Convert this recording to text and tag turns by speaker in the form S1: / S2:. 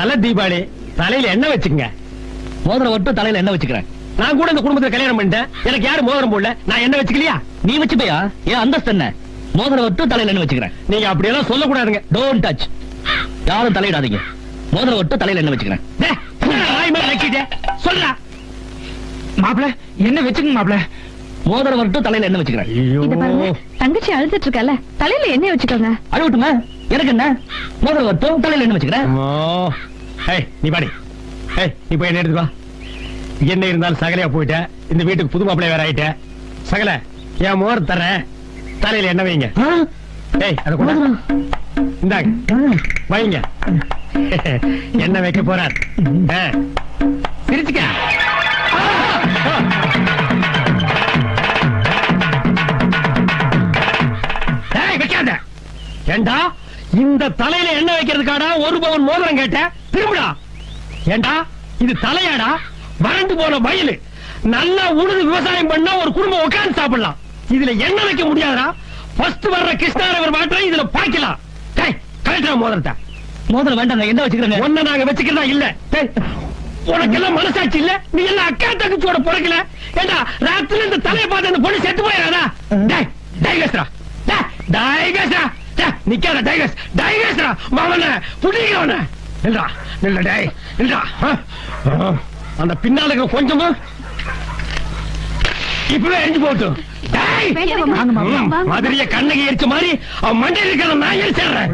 S1: தலை தீபாவளி, தலையில என்ன வச்சுக்கங்க.
S2: மோதிரம் ஒட்டு தலையில என்ன வச்சுக்கிறேன்.
S1: நான் கூட இந்த குடும்பத்துல கல்யாணம் பண்ணிட்டேன். எனக்கு யாரு மோதிரம் போடல, நான் என்ன வச்சுக்கலையா?
S2: நீ வச்சுப்பையா? ஏன் அந்தஸ்து என்ன? மோதிரம் ஒட்டு தலையில என்ன வச்சுக்கிறேன்.
S1: நீங்க அப்படியெல்லாம் சொல்லக்கூடாதுங்க.
S2: Don't touch. யாரும் தலையிடாதீங்க. மோதிரம் ஒட்டு தலையில என்ன வச்சுக்கிறேன்.
S1: சொல்ல
S3: மாப்பிள என்ன வச்சுக்கங்க மாப்பிள.
S2: மோதிரம் ஒட்டு தலையில என்ன வச்சுக்கிறேன்.
S4: இத பாருங்க, தங்கச்சி அழுதுட்டு இருக்கல, தலையில எண்ணெய் வச்சுக்கோங்க.
S2: அழுவட்டுமா? எனக்கு என்ன? மோதிரம் ஒட்டு தலையில என்ன வச்சுக்கிறேன்.
S1: நீ பாடி. நீ போய் என்ன எடுத்துக்கோ. என்ன இருந்தாலும் சகலையா போயிட்ட. இந்த வீட்டுக்கு புது மாப்பிள்ளை வேற ஆயிட்ட. சகல என் மோர் தரேன், தலையில என்ன வைங்க. அத கொண்டா. இந்தாங்க வைங்க. என்ன வைக்க போறார்? சிரிச்சுக்க. வைக்காத. ஏண்டா இந்த தலையில என்ன வைக்கிறதுக்காடா ஒரு பவுன் மோதிரம் கேட்ட? திரும்புடா. ஏண்டா இது தலையாடா? வறண்டு போன வயலு. நல்லா உழுது விவசாயம் பண்ணா ஒரு குடும்பம் உட்கார்ந்து சாப்பிடலாம். இதுல என்ன வைக்க முடியாதா? ஃபர்ஸ்ட் வர்ற கிருஷ்ணாரவர் மாற்றம் இதுல பாக்கலாம். கலெக்டர் மோதிரத்தை.
S2: மோதிரம் வேண்டாம், என்ன வச்சுக்கிறேன்.
S1: ஒன்ன நாங்க வச்சுக்கிறதா இல்ல. உனக்கு எல்லாம் மனசாட்சி இல்ல? நீ எல்லாம் அக்கா தங்கச்சியோட பிறக்கல. ஏண்டா ராத்திரி இந்த தலையை பார்த்து அந்த பொண்ணு செத்து போயிடாதா? டைகஸ்ரா டைகஸ்ரா நிக்காத. டைகஸ் டைகஸ்ரா மாவன புடிங்கவன. நில்றா நில்ல. டேய் நில்றா. அந்த பின்னால கொஞ்சமா இப்பவே எரிஞ்சு போட்டு. மதுரைய கண்ணகி எரிச்ச மாதிரி அவன் மண்டையில் இருக்கிற நான் எரிச்சிடுறேன்.